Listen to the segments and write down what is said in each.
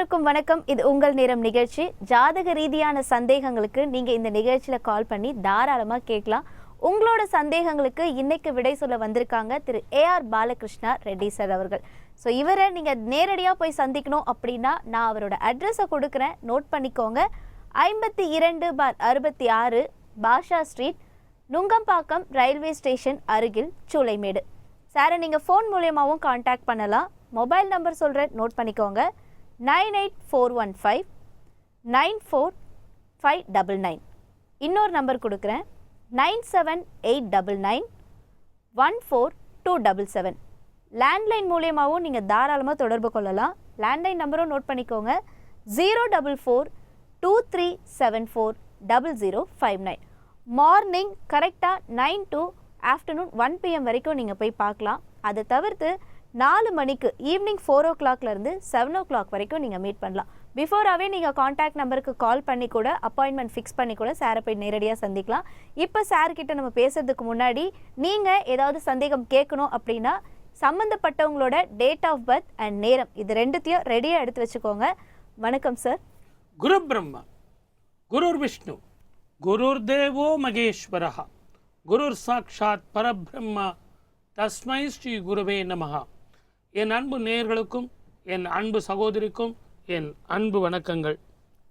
அனைவருக்கும் வணக்கம். இது உங்கள் நேரம் நிகழ்ச்சி. ஜாதக ரீதியான சந்தேகங்களுக்கு நீங்க இந்த நிகழ்ச்சியில கால் பண்ணி தாராளமா கேட்கலாம். உங்களோட சந்தேகங்களுக்கு இன்னைக்கு விடை சொல்ல வந்திருக்காங்க திரு AR பாலகிருஷ்ணா ரெட்டி சார் அவர்கள். ஸோ இவரை நீங்க நேரடியாக போய் சந்திக்கணும் அப்படின்னா நான் அவரோட அட்ரஸை கொடுக்குறேன், நோட் பண்ணிக்கோங்க. 52/66 பாஷா ஸ்ட்ரீட், நுங்கம்பாக்கம் ரயில்வே ஸ்டேஷன் அருகில் சூளைமேடு. சாரை நீங்கள் ஃபோன் மூலியமாகவும் காண்டாக்ட் பண்ணலாம். மொபைல் நம்பர் சொல்கிறேன், நோட் பண்ணிக்கோங்க. 9841594599. இன்னொரு நம்பர் கொடுக்குறேன், 9789914277. லேண்ட்லைன் மூலியமாகவும் நீங்கள் தாராளமாக தொடர்பு கொள்ளலாம். லேண்ட்லைன் நம்பரும் நோட் பண்ணிக்கோங்க, 04423740059. மார்னிங் கரெக்டாக 9 to ஆஃப்டர்நூன் 1 PM வரைக்கும் நீங்கள் போய் பார்க்கலாம். அதை தவிர்த்து 4 மணிக்கு ஈவினிங் 4 o'clockலேருந்து 7 o'clock வரைக்கும் நீங்கள் மீட் பண்ணலாம். பிஃபோராகவே நீங்கள் காண்டாக்ட் நம்பருக்கு கால் பண்ணி கூட அப்பாயின்மெண்ட் ஃபிக்ஸ் பண்ணி கூட சாரை போய் நேரடியாக சந்திக்கலாம். இப்போ சார்கிட்ட நம்ம பேசுறதுக்கு முன்னாடி நீங்கள் ஏதாவது சந்தேகம் கேட்கணும் அப்படின்னா சம்மந்தப்பட்டவங்களோட டேட் ஆஃப் பர்த் அண்ட் நேரம் இது ரெண்டுத்தையும் ரெடியாக எடுத்து வச்சுக்கோங்க. வணக்கம் சார். குரு பிரம்மா, குருர் விஷ்ணு, குருர் தேவோ மகேஸ்வரஹ, குருர் சாக்ஷாத் பரபிரம்மா, தஸ்மை ஸ்ரீ குருவே நமஹா. என் அன்பு நேயர்களுக்கும் என் அன்பு சகோதரிக்கும் என் அன்பு வணக்கங்கள்.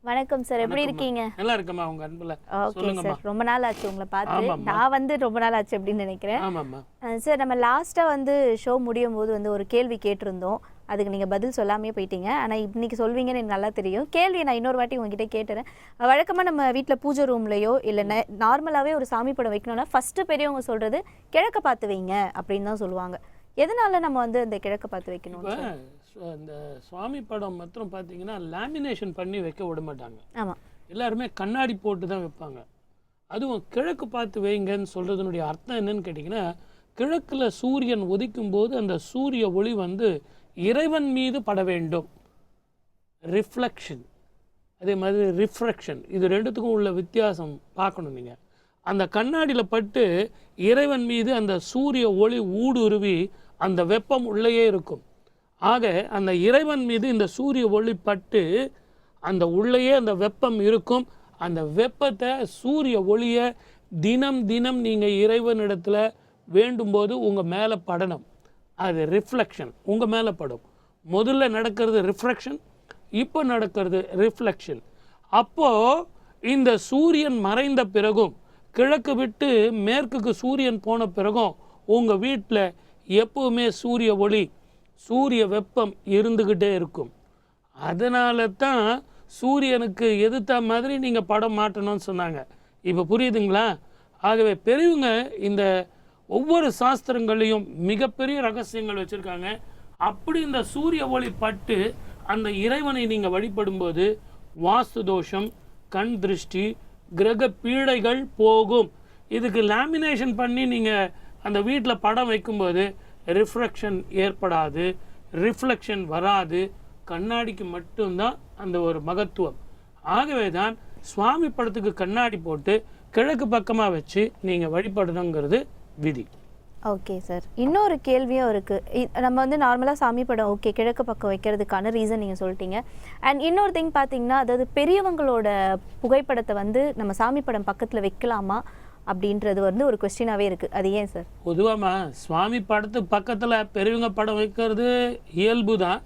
வணக்கம் சார், எப்படி இருக்கீங்க? நல்லா இருக்கமா உங்க அன்புல? ஓகே சார், ரொம்ப நாள் ஆச்சு உங்களை பார்த்து. நான் வந்து ரொம்ப நாள் ஆச்சு அப்படின்னு நினைக்கிறேன். ஆமாம்மா சார், நம்ம லாஸ்ட்டாக வந்து ஷோ முடியும் போது வந்து ஒரு கேள்வி கேட்டிருந்தோம், அதுக்கு நீங்கள் பதில் சொல்லாமே போயிட்டீங்க. ஆனால் இன்னைக்கு சொல்வீங்கன்னு எனக்கு நல்லா தெரியும். கேள்வியை நான் இன்னொரு வாட்டி உங்ககிட்ட கேட்டுறேன். வழக்கமாக நம்ம வீட்டில் பூஜை ரூம்லையோ இல்லை நார்மலாகவே ஒரு சாமி படம் வைக்கணும்னா ஃபஸ்ட்டு பெரியவங்க சொல்கிறது கிழக்க பார்த்து வைங்க அப்படின்னு தான் சொல்லுவாங்க. எதனால நம்ம வந்து அந்த கிழக்க பார்த்து வைக்கணும்? இந்த சுவாமி படம் மாத்திரம் பார்த்தீங்கன்னா லேமினேஷன் பண்ணி வைக்க விட மாட்டாங்க. ஆமாம், எல்லாருமே கண்ணாடி போட்டு தான் வைப்பாங்க. அதுவும் கிழக்கு பார்த்து வைங்கன்னு சொல்கிறதுனுடைய அர்த்தம் என்னன்னு கேட்டிங்கன்னா, கிழக்கில் சூரியன் உதிக்கும் போது அந்த சூரிய ஒளி வந்து இறைவன் மீது பட வேண்டும். ரிஃப்ளெக்ஷன், அதே மாதிரி ரிஃப்ராக்ஷன், இது ரெண்டுத்துக்கும் உள்ள வித்தியாசம் பார்க்கணும். நீங்கள் அந்த கண்ணாடியில் பட்டு இறைவன் மீது அந்த சூரிய ஒளி ஊடுருவி அந்த வெப்பம் உள்ளேயே இருக்கும். ஆக அந்த இறைவன் மீது இந்த சூரிய ஒளி பட்டு அந்த உள்ளேயே அந்த வெப்பம் இருக்கும். அந்த வெப்பத்தை சூரிய ஒளியை தினம் தினம் நீங்கள் இறைவனிடத்தில் வேண்டும்போது உங்கள் மேலே படணும். அது ரிஃப்ளெக்ஷன் உங்கள் மேலே படும். முதல்ல நடக்கிறது ரிஃப்ராக்ஷன், இப்போ நடக்கிறது ரிஃப்ளெக்ஷன். அப்போது இந்த சூரியன் மறைந்த பிறகும் கிழக்கு விட்டு மேற்குக்கு சூரியன் போன பிறகும் உங்கள் வீட்டில் எப்பவுமே சூரிய ஒளி சூரிய வெப்பம் இருந்துக்கிட்டே இருக்கும். அதனால தான் சூரியனுக்கு எதிர்த்த மாதிரி நீங்கள் படம் மாட்டணும்னு சொன்னாங்க. இப்போ புரியுதுங்களா? ஆகவே பெரியவங்க இந்த ஒவ்வொரு சாஸ்திரங்களையும் மிகப்பெரிய ரகசியங்கள் வச்சுருக்காங்க. அப்படி இந்த சூரிய ஒளி பட்டு அந்த இறைவனை நீங்கள் வழிபடும்போது வாஸ்து தோஷம், கண் திருஷ்டி, கிரக பீடைகள் போகும். இதுக்கு லேமினேஷன் பண்ணி நீங்கள் அந்த வீட்டில் படம் வைக்கும்போது ரிஃப்ராக்ஷன் ஏற்படாது, ரிஃப்ளெக்ஷன் வராது. கண்ணாடிக்கு மட்டும்தான் அந்த ஒரு மகத்துவம். ஆகவே தான் சுவாமி படத்துக்கு கண்ணாடி போட்டு கிழக்கு பக்கமாக வச்சு நீங்கள் வழிபடணுங்கிறது விதி. ஓகே சார், இன்னொரு கேள்வியும் இருக்குது. நம்ம வந்து நார்மலாக சாமி படம் ஓகே கிழக்கு பக்கம் வைக்கிறதுக்கான ரீசன் நீங்கள் சொல்லிட்டீங்க. அண்ட் இன்னொரு திங் பார்த்தீங்கன்னா, அதாவது பெரியவங்களோட புகைப்படத்தை வந்து நம்ம சாமி படம் பக்கத்தில் வைக்கலாமா அப்படின்றது வந்து ஒரு கொஸ்டினாகவே இருக்குது. அது ஏன் சார்? பொதுவாக சுவாமி படத்து பக்கத்தில் பெரியவங்க படம் வைக்கிறது இயல்பு தான்.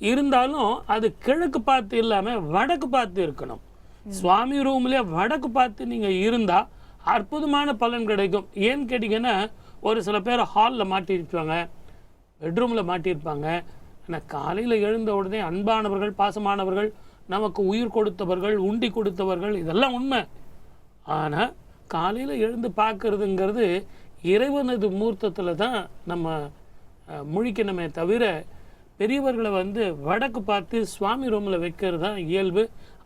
இருந்தாலும் அது கிழக்கு பார்த்து இல்லாமல் வடக்கு பார்த்து இருக்கணும். சுவாமி ரூம்லேயே வடக்கு பார்த்து நீங்கள் இருந்தால் அற்புதமான பலன் கிடைக்கும். ஏன்னு கேட்டிங்கன்னா, ஒரு சில பேர் ஹாலில் மாட்டியிருப்பாங்க, பெட்ரூமில் மாட்டியிருப்பாங்க. ஆனால் காலையில் எழுந்த உடனே அன்பானவர்கள், பாசமானவர்கள், நமக்கு உயிர் கொடுத்தவர்கள், உண்டி கொடுத்தவர்கள், இதெல்லாம் உண்மை. ஆனால் காலையில் எழுந்து பார்க்கறதுங்கிறது இறைவனது மூர்த்தத்தில் தான் நம்ம முழிக்கணுமே தவிர பெரியவர்களை வந்து வடக்கு பார்த்து சுவாமி ரூமில் வைக்கிறது தான் இயல்பு.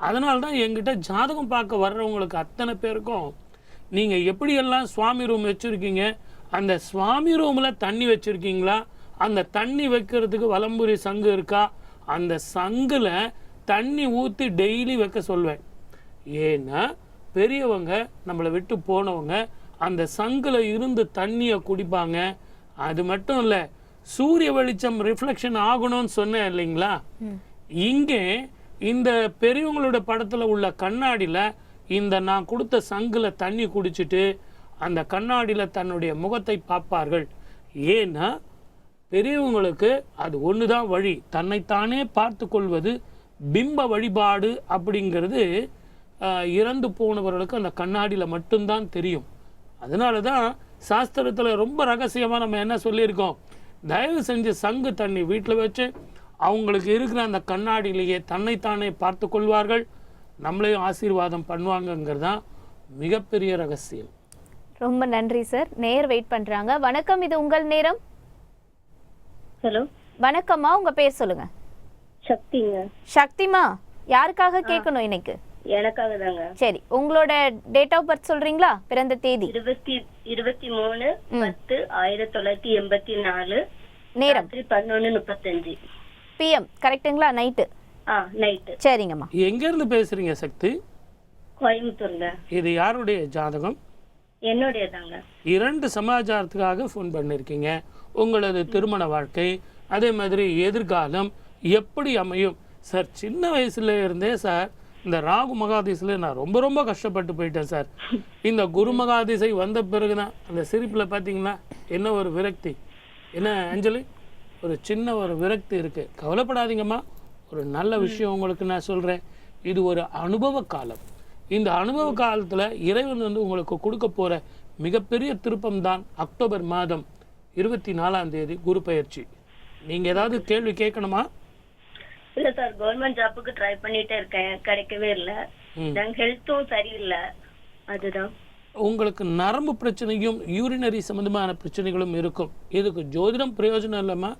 அதனால தான் எங்கிட்ட ஜாதகம் பார்க்க வர்றவங்களுக்கு அத்தனை பேருக்கும் நீங்கள் எப்படியெல்லாம் சுவாமி ரூம் வச்சுருக்கீங்க, அந்த சுவாமி ரூமில் தண்ணி வச்சுருக்கீங்களா, அந்த தண்ணி வைக்கிறதுக்கு வலம்புரி சங்கு இருக்கா, அந்த சங்கில் தண்ணி ஊற்றி டெய்லி வைக்க சொல்வேன். ஏன்னா பெரியவங்க நம்மளை விட்டு போனவங்க அந்த சங்கில் இருந்து தண்ணியை குடிப்பாங்க. அது மட்டும் இல்லை, சூரிய வெளிச்சம் ரிஃப்ளெக்ஷன் ஆகணும்னு சொன்னேன் இல்லைங்களா, இங்கே இந்த பெரியவங்களோட படத்தில் உள்ள கண்ணாடியில் இந்த நான் கொடுத்த சங்கில் தண்ணி குடிச்சிட்டு அந்த கண்ணாடியில் தன்னுடைய முகத்தை பார்ப்பார்கள். ஏன்னா பெரியவங்களுக்கு அது ஒன்று தான் வழி. தன்னைத்தானே பார்த்து கொள்வது பிம்ப வழிபாடு அப்படிங்கிறது இறந்து போனவர்களுக்கு அந்த கண்ணாடியில் மட்டும்தான் தெரியும். அதனால தான் சாஸ்திரத்தில் ரொம்ப ரகசியமாக நம்ம என்ன சொல்லியிருக்கோம், தயவு செஞ்சு சங்கு தண்ணி வீட்டில் வச்சு அவங்களுக்கு இருக்கிற அந்த கண்ணாடியிலேயே தன்னைத்தானே பார்த்து கொள்வார்கள், நம்மளையும் ஆசீர்வாதம் பண்ணுவாங்கங்கிறது தான் மிகப்பெரிய ரகசியம். ரொம்ப நன்றி சார். நேர் வெயிட் பண்றாங்க. வணக்கம், இது உங்கள் நேரம். ஹலோ, வணக்கம்மா, உங்க பேர் சொல்லுங்க. சக்திங்க. சக்திமா, யாருக்காக கேட்கணும் இன்னைக்கு? எனக்காக தாங்க. சரி, உங்களோட டேட் ஆஃப் பர்த் சொல்றீங்களா? பிறந்த தேதி? 23/10/1984. நேரம்? 11:35 PM. கரெக்ட்டுங்களா? நைட்டு? நைட்டு. சரிங்கம்மா. எங்க இருந்து பேசுறீங்க சக்தி? கோயம்புத்தூர்ல. இது யாருடைய ஜாதகம்? என்னுடைய தாங்க. 2 சமாச்சாரத்துக்காக ஃபோன் பண்ணியிருக்கீங்க. உங்களது திருமண வாழ்க்கை, அதே மாதிரி எதிர்காலம் எப்படி அமையும் சார். சின்ன வயசுல இருந்தே சார் இந்த ராகு மகாதிசில் நான் ரொம்ப ரொம்ப கஷ்டப்பட்டு போயிட்டேன் சார். இந்த குரு மகாதிசை வந்த பிறகு தான் அந்த சிரிப்பில் பார்த்தீங்கன்னா என்ன ஒரு விரக்தி, என்ன அஞ்சலி, ஒரு சின்ன ஒரு விரக்தி இருக்குது. கவலைப்படாதீங்கம்மா, ஒரு நல்ல விஷயம் உங்களுக்கு நான் சொல்கிறேன். இது ஒரு அனுபவ காலம். இந்த அனுபவ காலத்தில் இறைவன் வந்து உங்களுக்கு கொடுக்க போகிற மிகப்பெரிய திருப்பம் தான் அக்டோபர் மாதம் 24ஆம் தேதி குரு பயிற்சி. நீங்கள் ஏதாவது கேள்வி கேட்கணுமா? இல்ல சார், கவர்மெண்ட் ஜாப்புக்கு ட்ரை பண்ணிட்டே இருக்கேன், கிடைக்கவே இல்லை. ஹெல்த்தும் சரியில்லை, அதுதான். உங்களுக்கு நரம்பு பிரச்சனையும் யூரினரி சம்பந்தமான பிரச்சனைகளும் இருக்கும். இதுக்கு ஜோதிடம் பிரயோஜனம் இல்லைம்மா.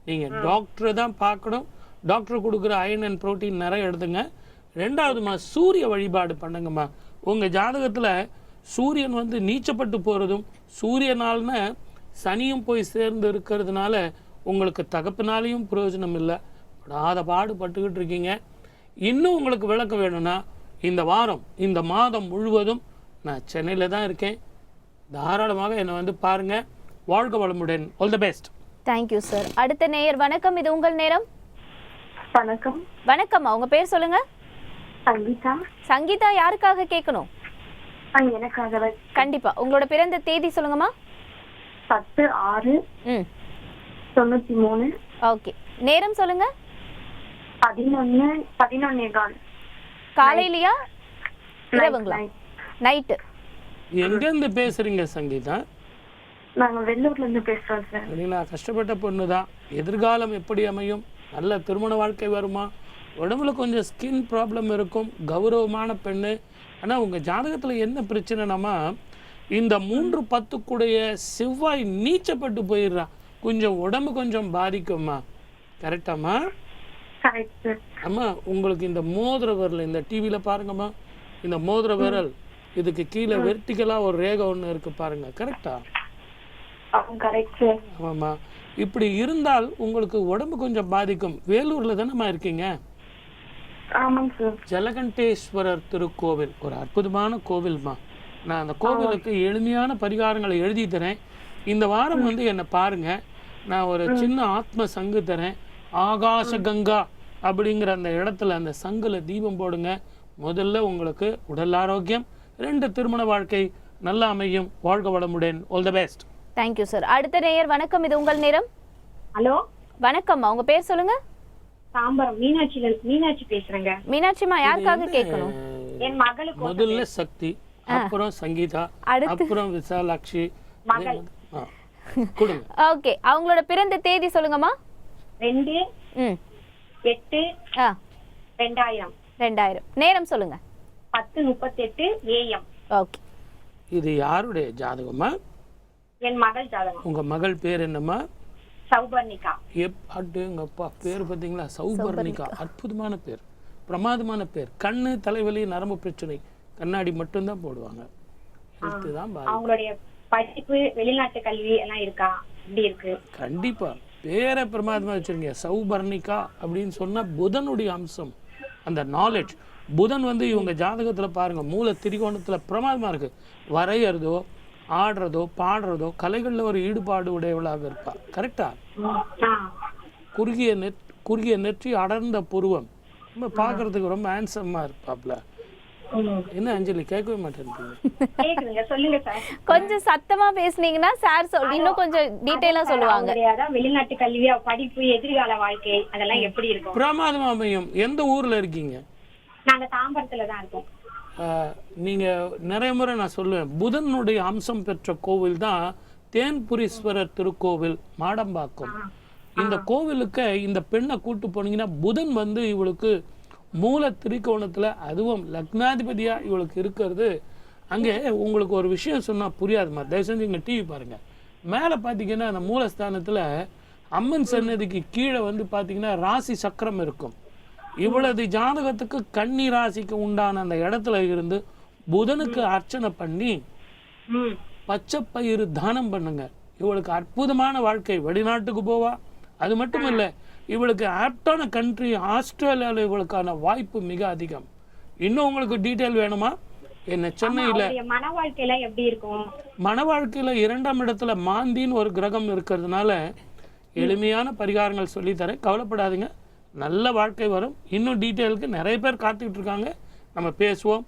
நீங்கள் டாக்டரை தான் பார்க்கணும். டாக்டர் கொடுக்குற அயன் அண்ட் புரோட்டீன் நிறைய எடுத்துங்க. 2வதுமா சூரிய வழிபாடு பண்ணுங்கம்மா. உங்கள் ஜாதகத்தில் சூரியன் வந்து நீச்சப்பட்டு போகிறதும், சூரியனால்னு சனியும் போய் சேர்ந்து இருக்கிறதுனால உங்களுக்கு தகப்பினாலையும் பிரயோஜனம் இல்லை. படாத பாடுபட்டுக்கிட்டு இருக்கீங்க. இன்னும் உங்களுக்கு விளக்கம் வேணும்னா இந்த வாரம் இந்த மாதம் முழுவதும் நான் சென்னையில் தான் இருக்கேன். தாராளமாக என்னை வந்து பாருங்கள். வாழ்க வளமுடன். All the best. Thank you sir. அடுத்த நேயர். வணக்கம், இது உங்கள் நேரம். வணக்கம். வணக்கம்மா, உங்க பேர் சொல்லுங்க. சங்கீதா. சங்கீதா, யாருக்காக கேட்கணும்? எனக்காக. கண்டிப்பா. உங்களோட பிறந்த தேதி சொல்லுங்கம்மா. 10/6/93. ஓகே. நேரம் சொல்லுங்க. 11:11. காலையிலயா இரவுங்களா? நைட்டு. எங்கேருந்து பேசுறீங்க சங்கீதா? நாங்க வெள்ளூர்ல இருந்து பேசுறோம் சார். சரிங்களா? கஷ்டப்பட்ட பொண்ணு தான். எதிர்காலம் எப்படி அமையும்? நல்ல திருமண வாழ்க்கை வருமா? உடம்புல கொஞ்சம் ஸ்கின் ப்ராப்ளம் இருக்கும். கௌரவமான பெண்ணு. ஆனால் உங்கள் ஜாதகத்தில் என்ன பிரச்சனைனாமா, இந்த 3/10 செவ்வாய் நீச்சப்பட்டு போயிடுறான். கொஞ்சம் உடம்பு கொஞ்சம் பாதிக்கும்மா. கரெக்டாம்மா? அம்மா, உங்களுக்கு இந்த மோதிர விரல், இந்த டிவியில் பாருங்கம்மா, இந்த மோதிர விரல் இதுக்கு கீழே வெர்டிகலாக ஒரு ரேகை ஒன்று இருக்கு பாருங்க. கரெக்டா? ஆமாம்மா. இப்படி இருந்தால் உங்களுக்கு உடம்பு கொஞ்சம் பாதிக்கும். வேலூரில் தானேம்மா இருக்கீங்க? ஜலகண்டேஸ்வரர் திருக்கோவில் ஒரு அற்புதமான கோவில்மா. நான் அந்த கோவிலுக்கு எளிமையான பரிகாரங்களை எழுதி தரேன். இந்த வாரம் வந்து என்னை பாருங்க. நான் ஒரு சின்ன ஆத்ம சங்கு தரேன். ஆகாச கங்கா அப்படிங்கிற அந்த இடத்துல அந்த சங்குல தீபம் போடுங்க. முதல்ல உங்களுக்கு உடல் ஆரோக்கியம், 2 திருமண வாழ்க்கை நல்லா அமையும். வாழ்க வளமுடன். All the best. Thank you sir. அடுத்த நேயர். வணக்கம், இது உங்கள் நேரம். ஹலோ, வணக்கம்மா, உங்க பேர் சொல்லுங்க. தாம்பரம் மீனாட்சி பேசுறேங்க. மீனாட்சிமா, யாருக்காக கேட்கணும்? என் மகளுக்கு. முதல்ல சக்தி, அப்புறம் சங்கீதா, அப்புறம் விசாலாட்சி. கொடுங்க. ஓகே, அவங்களோட பிறந்த தேதி சொல்லுங்கம்மா. 2/8/2000. நேரம் சொல்லுங்க. 10:38 AM. ஓகே. இது யாருடைய ஜாதகமா? என் மகள் ஜாதகம். உங்க மகள் பேர் என்னம்மா? சௌபர்ணிகா. அடேங்கப்பா, பேர் பார்த்தீங்களா? சௌபர்ணிகா. அற்புதமான பேர், பிரமாதமான பேர். கண்ணு, தலைவலி, நரம்பு பிரச்சனை, கண்ணாடி மட்டும்தான் போடுவாங்க. அவங்களுடைய படிப்பு, வெளிநாட்டு கல்வி எல்லாம் இருக்கா? இப்படி இருக்கு. கண்டிப்பா பேரை பிரமாதமா வச்சிருக்கீங்க. சௌபர்ணிகா அப்படின்னு சொன்னா புதனுடைய அம்சம், அந்த நாலேஜ். புதன் வந்து இவங்க ஜாதகத்துல பாருங்க, மூல திரிகோணத்துல பிரமாதமா இருக்கு. வரையறதோ, ஆடுறதோ, பாடுறதோ, கலைகள்ல ஒரு ஈடுபாடு உடையவளாக இருப்பா. கரெக்டா? குறுகிய நெற்றி, அடர்ந்த புருவம், ரொம்ப பார்க்கறதுக்கு ரொம்ப ஹேண்ட்ஸமா இருப்பாப்ல. என்ன அஞ்சலி கேட்கவே மாட்டேன்றீங்க? கேக்குதுங்க, சொல்லுங்க சார். கொஞ்சம் சத்தமா பேசுனீங்கன்னா சார் இன்னும் கொஞ்சம் டீட்டெயிலா சொல்லுவாங்க. அதான் வெளிநாட்டு கல்வி, படிப்பு, எதிர்கால வாழ்க்கை அதெல்லாம் எப்படி இருக்கும்? பிரமாதமா அமையும். எந்த ஊர்ல இருக்கீங்க? நாங்க தாம்பரத்துல தான் இருக்கோம். நீங்க நிறைய முறை நான் சொல்லுவேன், புதனுடைய அம்சம் பெற்ற கோவில் தான் தேன்புரீஸ்வரர் திருக்கோவில் மாடம்பாக்கம். இந்த கோவிலுக்கு இந்த பெண்ணை கூட்டு போனீங்கன்னா புதன் வந்து இவளுக்கு மூல திரிகோணத்துல, அதுவும் லக்னாதிபதியா இவளுக்கு இருக்கிறது. அங்கே உங்களுக்கு ஒரு விஷயம் சொன்னா புரியாதுமா, தயவு செஞ்சு இங்க டிவி பாருங்க. மேலே பார்த்தீங்கன்னா அந்த மூலஸ்தானத்துல அம்மன் சன்னதிக்கு கீழே வந்து பார்த்தீங்கன்னா ராசி சக்கரம் இருக்கும். இவ்வளவு ஜாதகத்துக்கு கன்னி ராசிக்கு உண்டான அந்த இடத்துல இருந்து புதனுக்கு அர்ச்சனை பண்ணி பச்சை பயிறு தானம் பண்ணுங்க. இவளுக்கு அற்புதமான வாழ்க்கை. வெளிநாட்டுக்கு போவா. அது மட்டும் இல்ல, இவளுக்கு ஆப்டான கண்ட்ரி ஆஸ்திரேலியாவில் இவளுக்கான வாய்ப்பு மிக அதிகம். இன்னும் உங்களுக்கு டீட்டெயில் வேணுமா? என்ன சென்னையில மன வாழ்க்கையில எப்படி இருக்கும்? மன வாழ்க்கையில 2ஆம் இடத்துல மாந்தின்னு ஒரு கிரகம் இருக்கிறதுனால எளிமையான பரிகாரங்கள் சொல்லித்தரேன், கவலைப்படாதீங்க. நல்ல வாழ்க்கை வரும். இன்னும் டீட்டெயிலுக்கு நிறைய பேர் காத்துக்கிட்டு இருக்காங்க. நம்ம பேசுவோம்.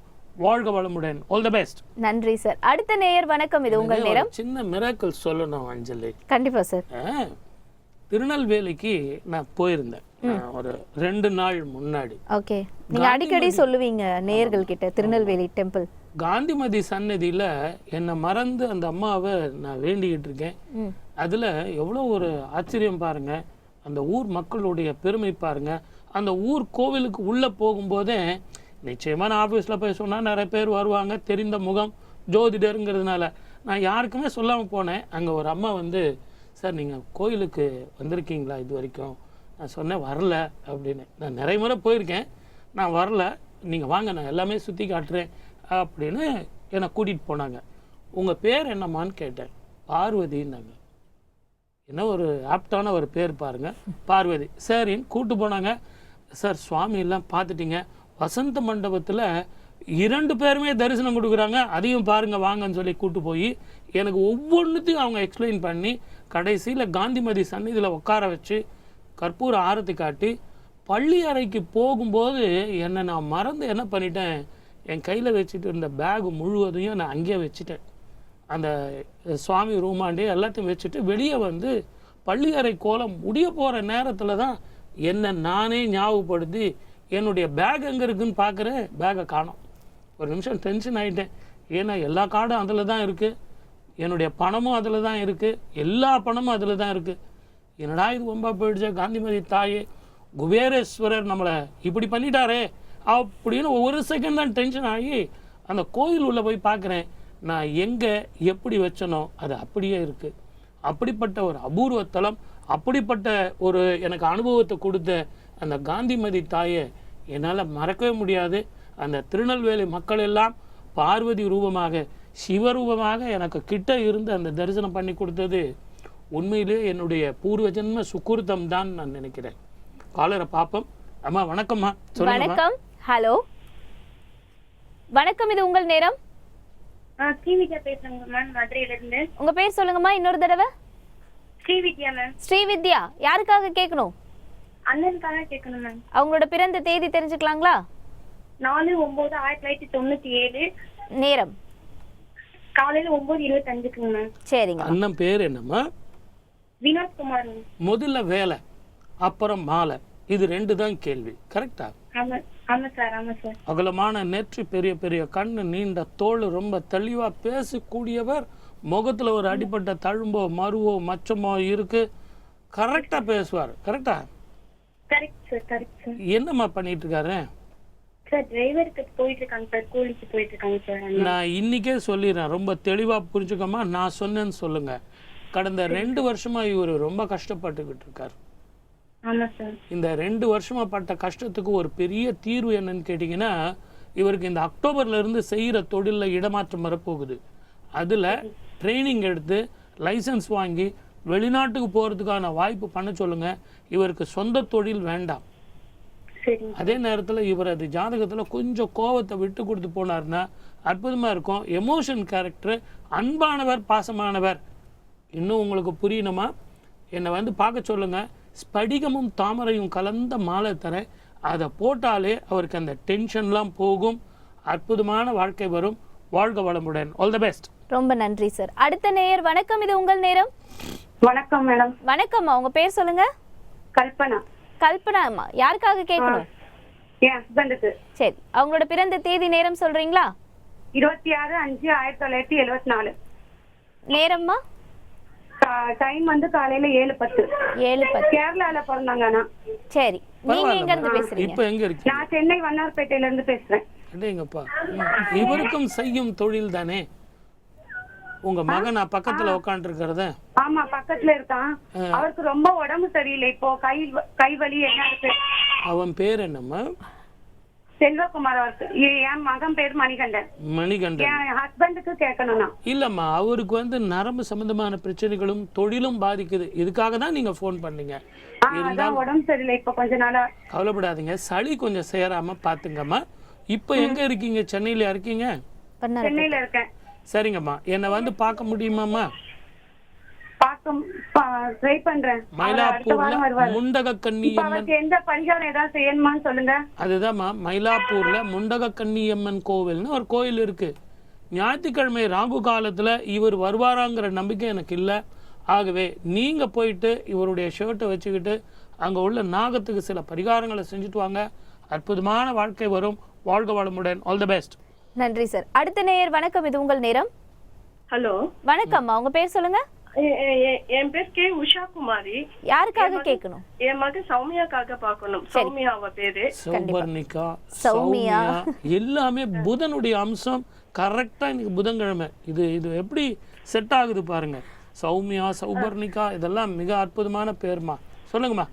வாழ்க வளமுடன். All the best. நன்றி சார். அடுத்த நேயர் வணக்கம், இது உங்கள் நேரம். சின்ன மிராக்கிள் சொல்லணும் அஞ்சலி. கண்டிப்பா சார். திருநெல்வேலிக்கு நான் போயிருந்தேன் ஒரு 2 நாள் முன்னாடி. ஓகே, நீங்க அடிக்கடி சொல்லுவீங்க நேயர்கள் கிட்ட திருநெல்வேலி டெம்பிள். காந்திமதி சன்னதியில என்னை மறந்து அந்த அம்மாவை நான் வேண்டிக்கிட்டு இருக்கேன். அதுல எவ்வளோ ஒரு ஆச்சரியம் பாருங்க. அந்த ஊர் மக்களுடைய பெருமை பாருங்க. அந்த ஊர் கோவிலுக்கு உள்ள போகும்போதே நிச்சயமா நான் ஆஃபீஸில் போய் சொன்னால் நிறைய பேர் வருவாங்க, தெரிந்த முகம், ஜோதிடருங்கிறதுனால நான் யாருக்குமே சொல்லாமல் போனேன். அங்கே ஒரு அம்மா வந்து, சார் நீங்கள் கோயிலுக்கு வந்திருக்கீங்களா இது வரைக்கும்? நான் சொன்னேன் வரல அப்படின்னு. நான் நிறைய முறை போயிருக்கேன், நான் வரல, நீங்கள் வாங்க நான் எல்லாமே சுற்றி காட்டுறேன் அப்படின்னு என்னை கூட்டிகிட்டு போனாங்க. உங்கள் பேர் என்னம்மான்னு கேட்டேன். பார்வதின்னாங்க. என்ன ஒரு ஆப்டான ஒரு பேர் பாருங்க, பார்வதி. சரின்னு கூப்பிட்டு போனாங்க. சார் சுவாமி எல்லாம் பார்த்துட்டீங்க, வசந்த மண்டபத்தில் 2 பேருமே தரிசனம் கொடுக்குறாங்க, அதையும் பாருங்க வாங்கன்னு சொல்லி கூப்பிட்டு போய் எனக்கு ஒவ்வொன்றுத்தையும் அவங்க எக்ஸ்பிளைன் பண்ணி கடைசியில் காந்திமதி சந்நிதியில் உட்கார வச்சு கற்பூர ஆரத்தி காட்டி பள்ளி அறைக்கு போகும்போது என்னை நான் மறந்து என்ன பண்ணிட்டேன், என் கையில் வச்சுட்டு இருந்த பேகு முழுவதையும் நான் அங்கேயே வச்சுட்டேன். அந்த சுவாமி ரூமாண்டே எல்லாத்தையும் வச்சுட்டு வெளியே வந்து பள்ளி அறை கோலம் முடிய போகிற நேரத்தில் தான் என்னை நானே ஞாபகப்படுத்தி என்னுடைய பேக் எங்கே இருக்குதுன்னு பார்க்குறேன், பேக்கை காணோம். ஒரு நிமிஷம் டென்ஷன் ஆகிட்டேன். ஏன்னா எல்லா கார்டும் அதில் தான் இருக்குது, என்னுடைய பணமும் அதில் தான் இருக்குது, எல்லா பணமும் அதில் தான் இருக்குது. என்னடா இது ரொம்ப போயிடுச்சு, காந்திமதி தாயே குபேரேஸ்வரர் நம்மளை இப்படி பண்ணிட்டாரே அப்படின்னு ஒரு செகண்ட் தான் டென்ஷன் ஆகி அந்த கோயில் உள்ளே போய் பார்க்குறேன். நான் எங்கே எப்படி வச்சனோ அது அப்படியே இருக்குது. அப்படிப்பட்ட ஒரு அபூர்வ தலம், அப்படிப்பட்ட ஒரு எனக்கு அனுபவத்தை கொடுத்த அந்த காந்திமதி தாயை என்னால் மறக்கவே முடியாது. அந்த திருநெல்வேலி மக்கள் எல்லாம் பார்வதி ரூபமாக சிவரூபமாக எனக்கு கிட்ட இருந்து அந்த தரிசனம் பண்ணி கொடுத்தது உண்மையிலே என்னுடைய பூர்வ ஜென்ம சுக்குர்த்தம் தான் நான் நினைக்கிறேன். காலரை பாப்போம். அம்மா வணக்கம்மா. வணக்கம். ஹலோ வணக்கம், இது உங்கள் நேரம். ஸ்ரீவித்யா பேசுறேங்க மேம், மதுரையில இருந்து. உங்க பேர் சொல்லுங்கம்மா இன்னொரு தடவை. ஸ்ரீவித்யா மேம். ஸ்ரீவித்யா, யாருக்காக கேட்கணும்? அண்ணனுக்காக கேட்கணும் மேம். அவங்களோட பிறந்த தேதி தெரிஞ்சுக்கலாங்களா? 4/9/1997. நேரம் காலையில 9:25 மேம். சரிங்க. அண்ணன் பேர் என்னம்மா? வினோத்குமார் மேம். முதல்ல வேலை, அப்புறம் மாலை, இது 2 தான் கேள்வி. கரெக்டா? ஆமா சார். ஆமா சார். அகலமான நெற்றி, பெரிய பெரிய கண்ணு, நீண்ட தோல், ரொம்ப தெளிவா பேசக்கூடியவர். முகத்துல ஒரு அடிப்பட்ட தழும்போ மருவோ மச்சமோ இருக்கு, கரெக்டா பேசுவார். கரெக்டா? Correct sir. Correct sir. என்னம்மா பண்ணிட்டு இருக்காரு சார்? டிரைவருக்கு போயிட்டு இருக்காங்க சார், கூலிக்கு போயிட்டு இருக்காங்க சார். நான் இன்னைக்கே சொல்லிடுறேன், ரொம்ப தெளிவா புரிஞ்சுக்கமா. நான் சொன்னேன்னு சொல்லுங்க. கடந்த 2 வருஷமா இவர் ரொம்ப கஷ்டப்பட்டுக்கிட்டு இருக்காரு. ஆமா சார். இந்த 2 வருஷமா பட்ட கஷ்டத்துக்கு ஒரு பெரிய தீர்வு என்னன்னு கேட்டிங்கன்னா, இவருக்கு இந்த அக்டோபர்ல இருந்து செய்கிற தொழிலில் இடமாற்றம் வரப்போகுது. அதில் ட்ரைனிங் எடுத்து லைசன்ஸ் வாங்கி வெளிநாட்டுக்கு போகிறதுக்கான வாய்ப்பு பண்ண சொல்லுங்க. இவருக்கு சொந்த தொழில் வேண்டாம். அதே நேரத்தில் இவர் அது ஜாதகத்தில் கொஞ்சம் கோபத்தை விட்டு கொடுத்து போனார்னா அற்புதமாக இருக்கும். எமோஷன் கேரக்டர், அன்பானவர், பாசமானவர். இன்னும் உங்களுக்கு புரியணுமா? என்னை வந்து பார்க்க சொல்லுங்கள். ஸ்படிகமும் தாமரையும் கலந்த மாலை தரேன். அதை போட்டாலே அவருக்கு அந்த டென்ஷன்லாம் போகும், அற்புதமான வாழ்க்கை வரும். வாழ்க வளமுடன். All the best. ரொம்ப நன்றி சார். அடுத்த நேயர் வணக்கம், இது உங்கள் நேரம். வணக்கம் மேடம். வணக்கம்மா, உங்க பேர் சொல்லுங்க. கல்பனா. கல்பனா அம்மா, யாருக்காக கேட்கணும்? என் ஹஸ்பண்டுக்கு. சரி, அவங்களோட பிறந்த தேதி நேரம் சொல்றீங்களா? 26/5/1974. நேரம்மா? டைம் வந்து காலையில 7:10. 7:10. கேரளால பிறந்தாங்க. ஆனா சரி, நீங்க எங்க இருந்து பேசுறீங்க? இப்போ எங்க இருக்கீங்க? நான் சென்னை வண்ணார்பேட்டையில இருந்து பேசுறேன். அடேங்கப்பா, இவருக்கும் செய்யும் தொழில் தானே. உங்க மகன் பக்கத்துல உட்காந்து இருக்கிறத? ஆமா, பக்கத்துல இருக்கான். அவருக்கு ரொம்ப உடம்பு சரியில்லை, இப்போ கை வலி என்ன இருக்கு. அவன் பேர் என்னம்மா? செல்வகுமார். அவருக்கு என் மகன் பேர் மணிகண்டன். மணிகண்டன். என் ஹஸ்பண்டுக்கு கேட்கணும்னா. இல்லம்மா, அவருக்கு வந்து நரம்பு சம்பந்தமான பிரச்சனைகளும் தொழிலும் பாதிக்குது. இதுக்காக தான் நீங்க ஃபோன் பண்ணீங்க. அதான் உடம்பு சரியில்லை இப்போ கொஞ்ச நாளா. கவலைப்படாதீங்க, சளி கொஞ்சம் சேராம பாத்துங்கம்மா. இப்போ எங்க இருக்கீங்க? சென்னையில இருக்கீங்க? சென்னையில இருக்கேன். சரிங்கம்மா, என்னை வந்து பார்க்க முடியுமாம்மா? ட்ரை பண்றேன். மயிலாப்பூர்ல முண்டகக்கன்னியம்மன். எந்த பரிகாரம் ஏதாவது செய்யணுமான்னு சொல்லுங்க. அதுதான்மா, மயிலாப்பூர்ல முண்டகக்கன்னியம்மன் கோவில்னு ஒரு கோயில் இருக்கு. ஞாயிற்றுக்கிழமை ராகு காலத்துல இவர் வருவாராங்கிற நம்பிக்கை எனக்கு இல்லை. ஆகவே நீங்க போயிட்டு இவருடைய ஷர்ட்டை வச்சுக்கிட்டு அங்க உள்ள நாகத்துக்கு சில பரிகாரங்களை செஞ்சுட்டு வாங்க. அற்புதமான வாழ்க்கை வரும். வாழ்க வளமுடன். All the best. நன்றி சார். அடுத்த நேயர் வணக்கம், இது உங்கள் நேரம். ஹலோ, வணக்கம்மா, உங்க பேர் சொல்லுங்க. என் பேர் கே உஷா குமாரி. யாருக்காக கேட்கணும்? என் மகன் சௌமியாக்காக பார்க்கணும். சௌமியா அவ பேரு. சௌபர்ணிகா, சௌமியா எல்லாமே புதனுடைய அம்சம். கரெக்டா இன்னைக்கு புதன்கிழமை. இது எப்படி செட் ஆகுது பாருங்க. சௌமியா, சௌபர்ணிகா, இதெல்லாம் மிக அற்புதமான பேர்மா. சொல்லுங்கம்மா,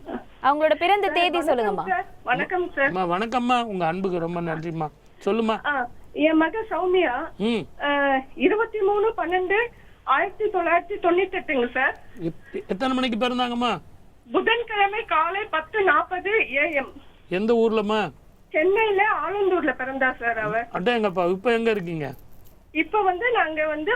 அவங்களோட பிறந்த தேதி சொல்லுங்கம்மா. வணக்கம் சார். வணக்கம்மா, உங்க அன்புக்கு ரொம்ப நன்றிம்மா. சொல்லுமா. என் மகன் சௌமியா 23/12/1998 சார். எத்தனை மணிக்கு பிறந்தாங்கம்மா? புதன்கிழமை காலை 10:40 AM. எந்த ஊர்லம்மா? சென்னையில ஆலந்தூர்ல பிறந்தா சார் அவ. அடேங்கப்பா, இப்ப எங்க இருக்கீங்க? இப்ப வந்து நாங்க வந்து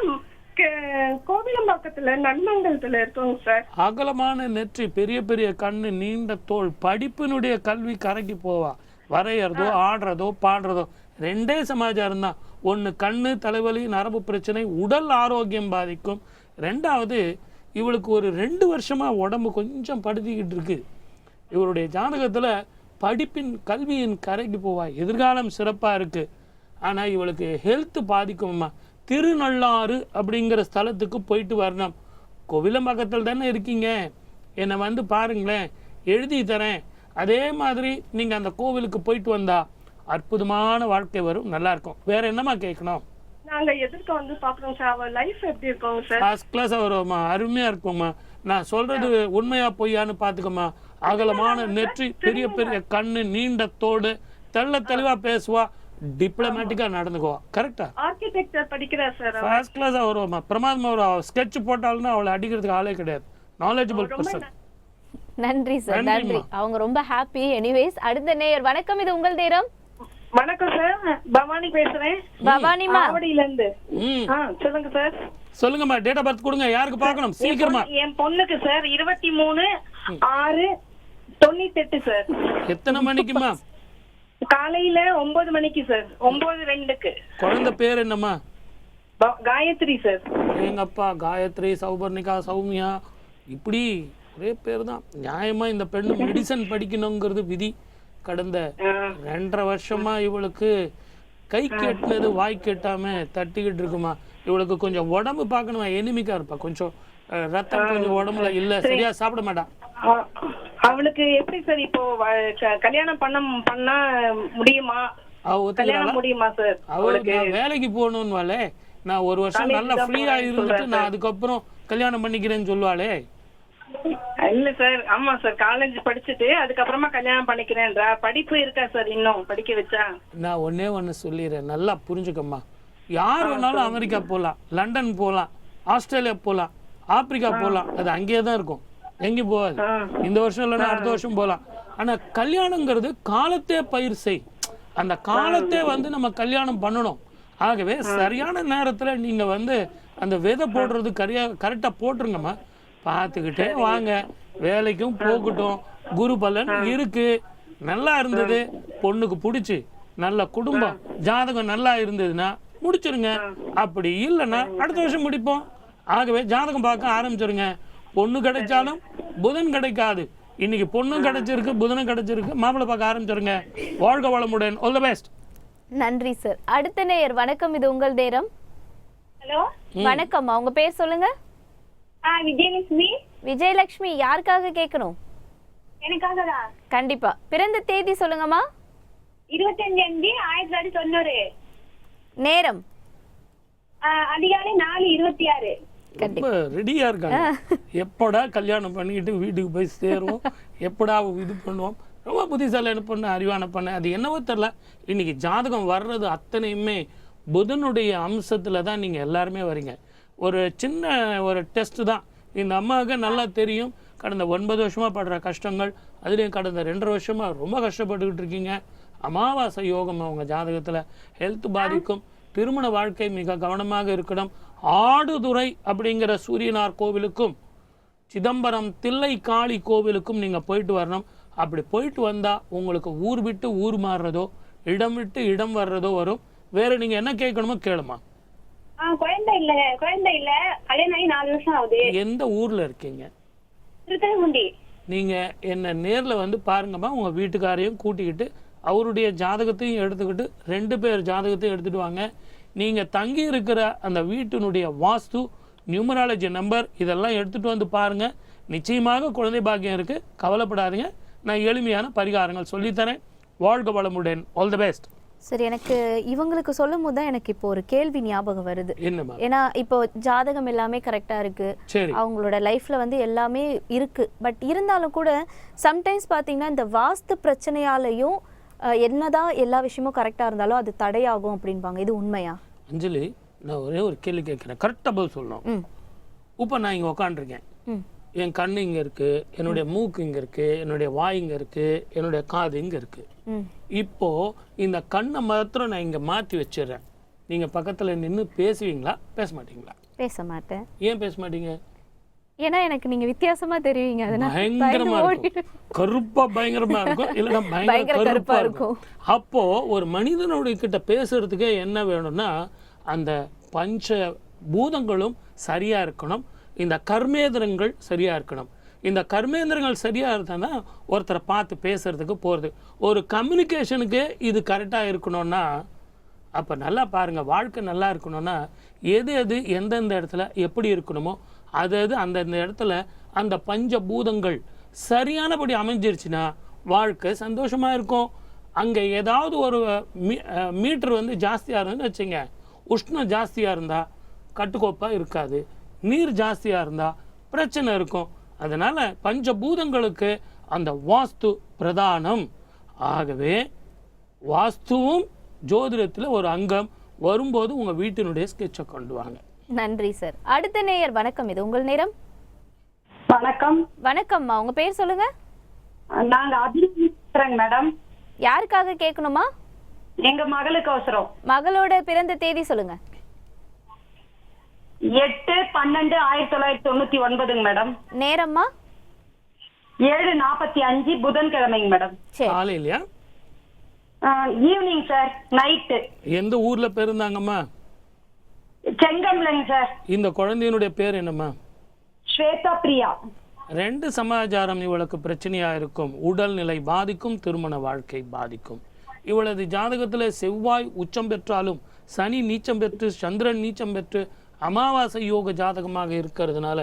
கோவிலம்பாக்கத்துல நன்மங்கலத்துல இருக்கோம் சார். அகலமான நெற்றி, பெரிய பெரிய கண்ணு, நீண்ட தோல். படிப்பினுடைய கல்வி கரைக்கு போவா. வரையறதோ ஆடுறதோ பாடுறதோ ரெண்டே சமாச்சாரம் தான். ஒன்று கண்ணு, தலைவலி, நரம்பு பிரச்சனை, உடல் ஆரோக்கியம் பாதிக்கும். ரெண்டாவது, இவளுக்கு ஒரு 2 வருஷமா உடம்பு கொஞ்சம் படுத்திக்கிட்டு இருக்கு. இவருடைய ஜாதகத்துல படிப்பின் கல்வியின் கரைக்கு போவா. எதிர்காலம் சிறப்பா இருக்கு. ஆனா இவளுக்கு ஹெல்த் பாதிக்கும்மா. திருநள்ளாறு அப்படிங்கிற ஸ்தலத்துக்கு போயிட்டு வரணும். கோவிலம்பாக்கத்தில் தானே இருக்கீங்க, என்னை வந்து பாருங்களேன், எழுதி தரேன். அதே மாதிரி நீங்க அந்த கோவிலுக்கு போயிட்டு வந்தா அற்புதமான வாழ்க்கை வரும். நல்லா இருக்கும். வேற என்னமா கேட்கணும்? நாங்க எதிர்க்க வந்து பாக்குறோம் சார். அவ லைஃப் எப்படி இருக்குங்க சார்? ஃபர்ஸ்ட் கிளாஸா வரும்மா, அருமையா இருக்கும்மா. நான் சொல்றது உண்மையா பொய்யான்னு பாத்துக்கம்மா. அகலமான நெற்றி, பெரிய பெரிய கண்ணு, நீண்ட தோடு, தெள்ள தெளிவா பேசுவா, டிப்ளமேட்டிக்கா நடந்துக்குவா. கரெக்டா? ஆர்கிடெக்சர் படிக்கிறா சார். ஃபர்ஸ்ட் கிளாஸா வருவாமா, பிரமாதமா வருவா. ஸ்கெட்ச் போட்டாலும் அவளை அடிக்கிறதுக்கு ஆளே கிடையாது. Knowledgeable person. நன்றி சார், நன்றி. அவங்க ரொம்ப ஹாப்பி. எனிவேஸ், அடுத்த நேயர் வணக்கம், இது உங்கள் நேரம். வணக்கம் சார், பவானி பேசுறேன். பவானிமா, ஆவடியில இருந்து. சொல்லுங்க சார். சொல்லுங்கம்மா, டேட் ஆஃப் பர்த் கொடுங்க. யாருக்கு பார்க்கணும் சீக்கிரமா? என் பொண்ணுக்கு சார் 23/6/98 சார். எத்தனை மணிக்குமா? காலையில 9 மணிக்கு சார். 9:02. குழந்தை பேர் என்னம்மா? காயத்ரி சார். எங்கப்பா, காயத்ரி, சௌபர்ணிகா, சௌமியா, இப்படி ஒரே பேர் தான். நியாயமா இந்த பெண்ணு மெடிசன் படிக்கணுங்கிறது விதி. கடந்த 2.5 வருஷமா இவளுக்கு கை கெட்டினது வாய் கெட்டாம தட்டிக்கிட்டு இருக்குமா. இவளுக்கு கொஞ்சம் உடம்பு பார்க்கணுமா, எனிமிக்கா இருப்பா. கொஞ்சம் ரத்தம் கொஞ்சம் உடம்புல இல்ல, சரியா சாப்பிட மாட்டா. அவளுக்கு எப்படி சார் இப்போ கல்யாணம் பண்ணா முடியுமா? கல்யாணம் முடியுமா சார்? அவளுக்கு வேலைக்கு போகணும்னு வாளே, நான் 1 வருஷம் நல்லா ஃப்ரீயா இருந்துட்டு நான் அதுக்கப்புறம் கல்யாணம் பண்ணிக்கிறேன்னு சொல்லுவாளே. இல்ல சார், ஆமா சார், காலேஜ் படிச்சுட்டு அதுக்கப்புறமா கல்யாணம் பண்ணிக்கிறேன்றா. படிப்பு இருக்கா சார் இன்னும் படிக்க வச்சா? நான் ஒண்ணு சொல்லிடுறேன், நல்லா புரிஞ்சுக்கம்மா. யார் வேணாலும் அமெரிக்கா போகலாம், லண்டன் போகலாம், ஆஸ்திரேலியா போகலாம், ஆப்பிரிக்கா போகலாம். அது அங்கேயே தான் இருக்கும், எங்கேயும் போகாது. இந்த வருஷம் இல்லைன்னா அடுத்த வருஷம் போகலாம். ஆனா கல்யாணங்கிறது காலத்தே பயிர் செய். அந்த காலத்தே வந்து நம்ம கல்யாணம் பண்ணணும். ஆகவே சரியான நேரத்துல நீங்க வந்து அந்த விதை போடுறது கரெக்டா போட்டுருங்கம்மா. பார்த்துக்கிட்டே வாங்க, வேலைக்கும் போகட்டும். குரு பலன் இருக்கு. நல்லா இருந்தது, பொண்ணுக்கு பிடிச்சி நல்ல குடும்பம், ஜாதகம் நல்லா இருந்ததுன்னா முடிச்சிருங்க. அப்படி இல்லைன்னா அடுத்த வருஷம் முடிப்போம். ஆகவே ஜாதகம் பார்க்க ஆரம்பிச்சிருங்க. பொண்ணு கிடைச்சாலும் புதன் கிடைக்காது. இன்னைக்கு பொண்ணும் கிடைச்சிருக்கு, புதனும் கிடைச்சிருக்கு, மாப்பிள்ளை பார்க்க ஆரம்பிச்சிருங்க. வாழ்க வளமுடன். All the best. நன்றி சார். அடுத்த நேயர் வணக்கம், இது உங்கள் நேரம். ஹலோ வணக்கம்மா, உங்க பேர் சொல்லுங்க. விஜயலட்சுமி. விஜயலட்சுமி, யாருக்காக கேட்கணும்? எனக்காக தான். கண்டிப்பா. பிறந்த தேதி சொல்லுங்கம்மா. 25/5/1990. நேரம் அதிகாலை 4:26. ரொம்ப ரெடியா இருக்காங்க. எப்படா கல்யாணம் பண்ணிக்கிட்டு வீட்டுக்கு போய் சேருவோம், எப்படா இது பண்ணுவோம். ரொம்ப புத்திசாலியான பொண்ணு, அறிவான பொண்ணு. அது என்னவோ தெரியல, இன்னைக்கு ஜாதகம் வர்றது அத்தனையுமே புதனுடைய அம்சத்துல தான் நீங்க எல்லாருமே வரீங்க. ஒரு சின்ன ஒரு டெஸ்ட் தான். இந்த அம்மாவுக்கு நல்லா தெரியும் கடந்த 9 வருஷமா படுற கஷ்டங்கள். அதுலேயும் கடந்த 2.5 வருஷமா ரொம்ப கஷ்டப்பட்டுக்கிட்டு இருக்கீங்க. அமாவாசை யோகம் அவங்க ஜாதகத்துல ஹெல்த் பாதிக்கும். திருமண வாழ்க்கை மிக கவனமாக இருக்கணும். ஆடுதுறை அப்படிங்கிற சூரியனார் கோவிலுக்கும் சிதம்பரம் தில்லை காளி கோவிலுக்கும் நீங்க போயிட்டு வரணும். அப்படி போயிட்டு வந்தா உங்களுக்கு ஊர் விட்டு ஊர் மாறுறதோ, இடம் விட்டு இடம் வர்றதோ வரும். வேற நீங்க என்ன கேட்கணுமோ கேளுமா. குழந்தை இல்ல கல்யாணம் ஆகி 4 வருஷம் ஆகுது. எந்த ஊர்ல இருக்கீங்க? திருத்தகுண்டி. நீங்க என்ன நேர்ல வந்து பாருங்கம்மா. உங்க வீட்டுக்காரையும் கூட்டிக்கிட்டு அவருடைய ஜாதகத்தையும் எடுத்துக்கிட்டு 2 பேர் ஜாதகத்தையும் எடுத்துட்டு வாங்க. நீங்க தங்கி இருக்கிற அந்த வீட்டினுடைய வாஸ்து, நியூமராலஜி நம்பர் இதெல்லாம் எடுத்துட்டு வந்து பாருங்க. நிச்சயமாக குழந்தை பாக்கியம் இருக்கு, கவலைப்படாதீங்க. நான் எளிமையான பரிகாரங்கள் சொல்லித்தரேன். வாழ்க வளமுடன். All the best. சரி, எனக்கு இவங்களுக்கு சொல்லும் போது தான் எனக்கு இப்போ ஒரு கேள்வி ஞாபகம் வருது. என்னமா? ஏன்னா இப்போ ஜாதகம் எல்லாமே கரெக்டா இருக்கு, சரி, அவங்களோட லைஃப்ல வந்து எல்லாமே இருக்கு. பட் இருந்தாலும் கூட சம்டைம்ஸ் பாத்தீங்கன்னா இந்த வாஸ்து பிரச்சனையாலையும் என்னதான் எல்லா விஷயமும் கரெக்டா இருந்தாலும் அது தடையாகும் அப்படின்பாங்க. இது உண்மையா? அஞ்சலி, நான் ஒரே ஒரு கேள்வி கேட்கிறேன், கரெக்டா பதில் சொல்லணும். இப்போ நான் இங்க உட்காந்துருக்கேன். என் கண்ணு இங்க இருக்கு, என்னுடைய மூக்கு இங்க இருக்கு, என்னுடைய வாய் இங்க இருக்கு, என்னுடைய காது இங்க இருக்கு. இப்போ இந்த கண்ணை மாத்திரம் நான் இங்க மாத்தி வச்சிடுறேன். நீங்க பக்கத்துல நின்று பேசுவீங்களா, பேச மாட்டீங்களா? பேச மாட்டேன். ஏன் பேச மாட்டீங்க? ஏன்னா எனக்கு நீங்க வித்தியாசமா தெரியுங்க. அதனால பயங்கரமா இருக்கும், கருப்பா பயங்கரமா இருக்கும், இல்லைன்னா பயங்கர கருப்பா இருக்கும். அப்போ ஒரு மனிதனுடைய கிட்ட பேசுறதுக்கே என்ன வேணும்னா அந்த பஞ்ச பூதங்களும் சரியா இருக்கணும், இந்த கர்மேந்திரங்கள் சரியா இருக்கணும். இந்த கர்மேந்திரங்கள் சரியா இருந்தா ஒருத்தரை பார்த்து பேசுறதுக்கு போறது. ஒரு கம்யூனிகேஷனுக்கு இது கரெக்டா இருக்கணும்னா அப்ப நல்லா பாருங்க. வாழ்க்கை நல்லா இருக்கணும்னா எது எது எந்தெந்த இடத்துல எப்படி இருக்கணுமோ அது அந்தந்த இடத்துல அந்த பஞ்ச பூதங்கள் சரியானபடி அமைஞ்சிருச்சுன்னா வாழ்க்கை சந்தோஷமா இருக்கும். அங்க ஏதாவது ஒரு மீட்டர் வந்து ஜாஸ்தியா இருந்துன்னு வச்சுங்க, உஷ்ணம் ஜாஸ்தியா இருந்தா கட்டுக்கோப்பா இருக்காது, நீர் ஜாஸ்தியா இருந்தா பிரச்சனை இருக்கும். அதனால பஞ்சபூதங்களுக்கு அந்த வாஸ்து பிரதானம். ஆகவே வாஸ்துவும் ஜோதிடத்துல ஒரு அங்கம். வரும்போது உங்க வீட்டினுடைய ஸ்கெட்சை கொண்டு வாங்க. நன்றி சார். அடுத்த நேயர் வணக்கம், இது உங்கள் நேரம். வணக்கம். வணக்கம்மா, உங்க பேர் சொல்லுங்க. நாங்க அபிநேத்திரங்க மேடம். யாருக்காக கேட்கணுமா? எங்க மகளுக்கு அவசரம். மகளோட பிறந்த தேதி சொல்லுங்க. 8/12/1999 மேடம். நேரம்மா? 7:45 புதன்கிழமைங்க மேடம். காலையிலயா? Evening sir, night. எந்த ஊர்ல பிறந்தாங்கம்மா? செங்கம்லங்க சார். இந்த குழந்தையினுடைய பேர் என்னம்மா? ஸ்வேதா பிரியா. 2 சமாச்சாரம் இவளுக்கு பிரச்சனையா இருக்கும். உடல்நிலை பாதிக்கும், திருமண வாழ்க்கை பாதிக்கும். இவளது ஜாதகத்துல செவ்வாய் உச்சம் பெற்றாலும் சனி நீச்சம் பெற்று சந்திரன் நீச்சம் பெற்று அமாவாசை யோக ஜாதகமாக இருக்கிறதுனால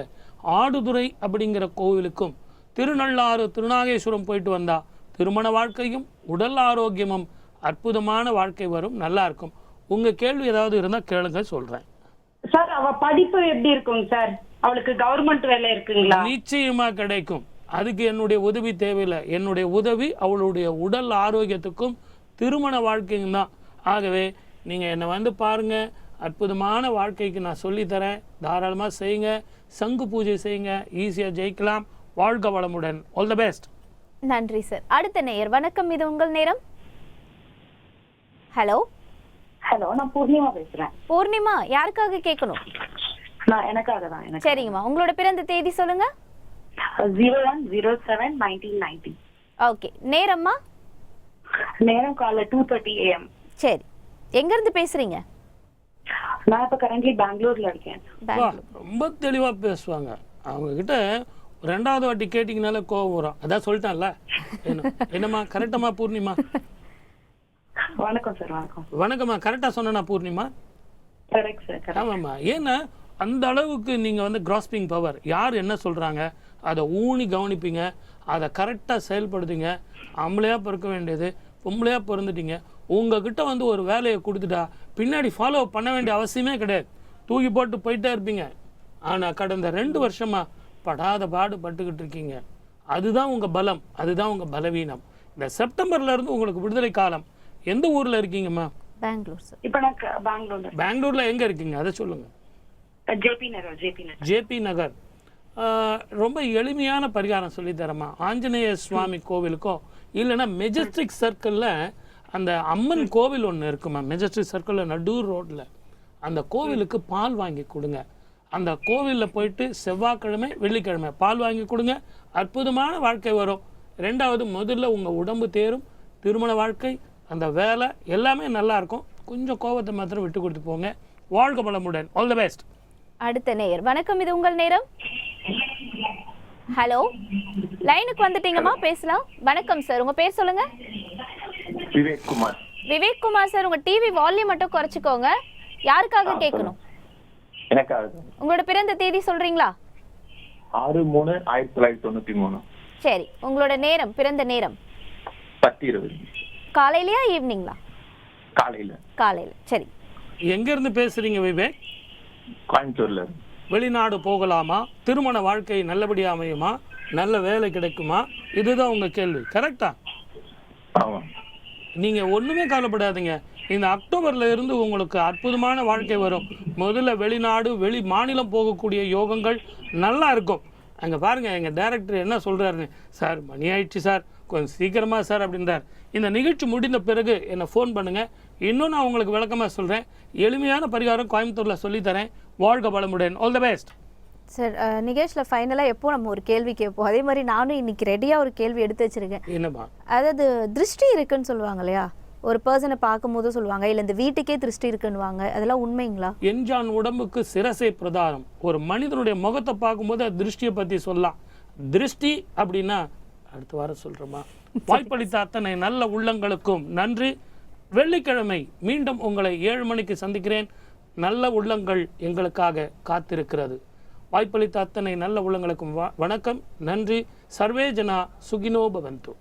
ஆடுதுறை அப்படிங்கிற கோவிலுக்கும் திருநள்ளாறு திருநாகேஸ்வரம் போயிட்டு வந்தா திருமண வாழ்க்கையும் உடல் ஆரோக்கியமும் அற்புதமான வாழ்க்கை வரும், நல்லா இருக்கும். உங்க கேள்வி ஏதாவது இருந்தா கேளுங்க, சொல்றேன். சார் அவ படிப்பு எப்படி இருக்குங்க சார்? அவளுக்கு கவர்மெண்ட் வேலை இருக்குங்களா? நிச்சயமா கிடைக்கும். அதுக்கு என்னுடைய உதவி தேவையில்லை. என்னுடைய உதவி அவளுடைய உடல் ஆரோக்கியத்துக்கும் திருமண வாழ்க்கையும் தான். ஆகவே நீங்க என்னை வந்து பாருங்க, அற்புதமான வாழ்க்கைக்கு நான் சொல்லித்தரேன். தாராளமாக செய்யுங்க, சங்கு பூஜை செய்யுங்க, ஈஸியாக ஜெயிக்கலாம். வாழ்க வளமுடன். All the best. நன்றி சார். அடுத்த நேயர் வணக்கம், இது உங்கள் நேரம். ஹலோ. ஹலோ, நான் பூர்ணிமா பேசுறேன். பூர்ணிமா, யாருக்காக கேட்கணும்? நான் எனக்காக தான். சரிங்கம்மா, உங்களோட பிறந்த தேதி சொல்லுங்க. 01/07/1990. ஓகே. நேரம்மா? நேரம் காலை 2:30 AM. சரி, எங்கேருந்து பேசுகிறீங்க? நான் இப்ப கரண்ட்லி பெங்களூர்ல இருக்கேன். ரொம்ப தெளிவாக பேசுவாங்க. அவங்கக்கிட்ட ரெண்டாவது வாட்டி கேட்டிங்கனால கோவம் வரும். அதான் சொல்லிட்டான்ல. என்னம்மா கரெக்டம்மா பூர்ணிமா? வணக்கம் சார். வணக்கம். வணக்கம்மா, கரெக்டாக சொன்னா பூர்ணிமா? Correct sir. ஆமாம்மா. ஏன்னா அந்த அளவுக்கு நீங்கள் வந்து கிராஸ்பிங் பவர், யார் என்ன சொல்கிறாங்க அதை ஊனி கவனிப்பீங்க, அதை கரெக்டாக செயல்படுத்துங்க. ஆம்பளையாக பிறக்க வேண்டியது பொம்பளையாக பிறந்துட்டீங்க. உங்ககிட்ட வந்து ஒரு வேலையை கொடுத்துட்டா பின்னாடி ஃபாலோ பண்ண வேண்டிய அவசியமே கிடையாது, தூக்கி போட்டு போயிட்டே இருப்பீங்க. ஆனால் கடந்த 2 வருஷமாக படாத பாடு பட்டுக்கிட்டு இருக்கீங்க. அதுதான் உங்கள் பலம், அதுதான் உங்கள் பலவீனம். இந்த செப்டம்பர்லேருந்து உங்களுக்கு விடுதலை காலம். எந்த ஊரில் இருக்கீங்கம்மா? பெங்களூர் சார். இப்போ நான் பெங்களூர்ல. பெங்களூரில் எங்கே இருக்கீங்க அதை சொல்லுங்கள். ஜேபி நகர். ரொம்ப எளிமையான பரிகாரம் சொல்லித்தரமா. ஆஞ்சநேய சுவாமி கோவிலுக்கோ இல்லைன்னா மெஜஸ்டிக் சர்க்கிளில் அந்த அம்மன் கோவில் ஒன்று இருக்குமா, மெஜஸ்டிக் சர்க்கிளில் நடூர் ரோட்டில். அந்த கோவிலுக்கு பால் வாங்கி கொடுங்க. அந்த கோவிலில் போயிட்டு செவ்வாய்க்கிழமை வெள்ளிக்கிழமை பால் வாங்கி கொடுங்க. அற்புதமான வாழ்க்கை வரும். 2வது, முதல்ல உங்கள் உடம்பு தேரும், திருமண வாழ்க்கை, அந்த வேலை எல்லாமே நல்லா இருக்கும். கொஞ்சம் கோபத்தை மாத்திரம் விட்டு கொடுத்து போங்க. வாழ்க வளமுடன். All the best. அடுத்த நேயர். வணக்கம், இது உங்கள் நேரம். ஹலோ, லைனுக்கு வந்துட்டீங்கம்மா, பேசலாம். வணக்கம் சார், உங்க பேர் சொல்லுங்க. விவேக் குமார் சார், உங்க டிவி வால்யூம் மட்டும் குறைச்சிக்கோங்க. யாருக்காக கேட்கணும்? எனக்காக. உங்களோட பிறந்த தேதி சொல்றீங்களா? 6/3/1993. சரி, உங்களோட நேரம், பிறந்த நேரம் 10:20. காலையிலயா ஈவினிங்களா? காலையில. காலையில. சரி, எங்கேருந்து பேசுறீங்க விவேக்? கோயம்புத்தூர்ல. வெளிநாடு போகலாமா? திருமண வாழ்க்கை நல்லபடியாக அமையுமா? நல்ல வேலை கிடைக்குமா? இதுதான் உங்கள் கேள்வி, கரெக்டா? ஆமாம். நீங்கள் ஒன்றுமே கவலைப்படாதீங்க. இந்த அக்டோபரில் இருந்து உங்களுக்கு அற்புதமான வாழ்க்கை வரும். முதல்ல வெளிநாடு வெளி மாநிலம் போகக்கூடிய யோகங்கள் நல்லா இருக்கும். அங்கே பாருங்கள், எங்கள் டைரக்டர் என்ன சொல்கிறாருன்னு. சார் மணி ஆயிடுச்சு சார், கொஞ்சம் சீக்கிரமாக சார் அப்படின்றார். இந்த நிகழ்ச்சி முடிந்த பிறகு என்னை ஃபோன் பண்ணுங்கள், இன்னும் நான் உங்களுக்கு விளக்கமாக சொல்கிறேன். எளிமையான பரிகாரம் கோயம்புத்தூரில் சொல்லித்தரேன். வாழ்க வளமுடன். All the best. சார், நிகழ்ச்சியில் ஃபைனலாக எப்போ நம்ம ஒரு கேள்வி கேட்போம், அதே மாதிரி நானும் இன்னைக்கு ரெடியாக ஒரு கேள்வி எடுத்து வச்சுருக்கேன். என்னம்மா? அதாவது திருஷ்டி இருக்குன்னு சொல்லுவாங்க இல்லையா, ஒரு பர்சனை பார்க்கும்போது சொல்லுவாங்க, இல்லை இந்த வீட்டுக்கே திருஷ்டி இருக்குன்னுவாங்க, அதெல்லாம் உண்மைங்களா? எஞ்சான் உடம்புக்கு சிரசை பிரதானம். ஒரு மனிதனுடைய முகத்தை பார்க்கும்போது அது திருஷ்டியை பற்றி சொல்லலாம். திருஷ்டி அப்படின்னா அடுத்த வாரம் சொல்கிறோமா? வாய்ப்பளித்த அத்தனை நல்ல உள்ளங்களுக்கும் நன்றி. வெள்ளிக்கிழமை மீண்டும் உங்களை 7 மணிக்கு சந்திக்கிறேன். நல்ல உள்ளங்கள் எங்களுக்காக காத்திருக்கிறது. வாய்ப்பளித்த அத்தனை நல்ல உள்ளங்களுக்கும் வணக்கம், நன்றி. சர்வே ஜனா சுகினோ பவந்து.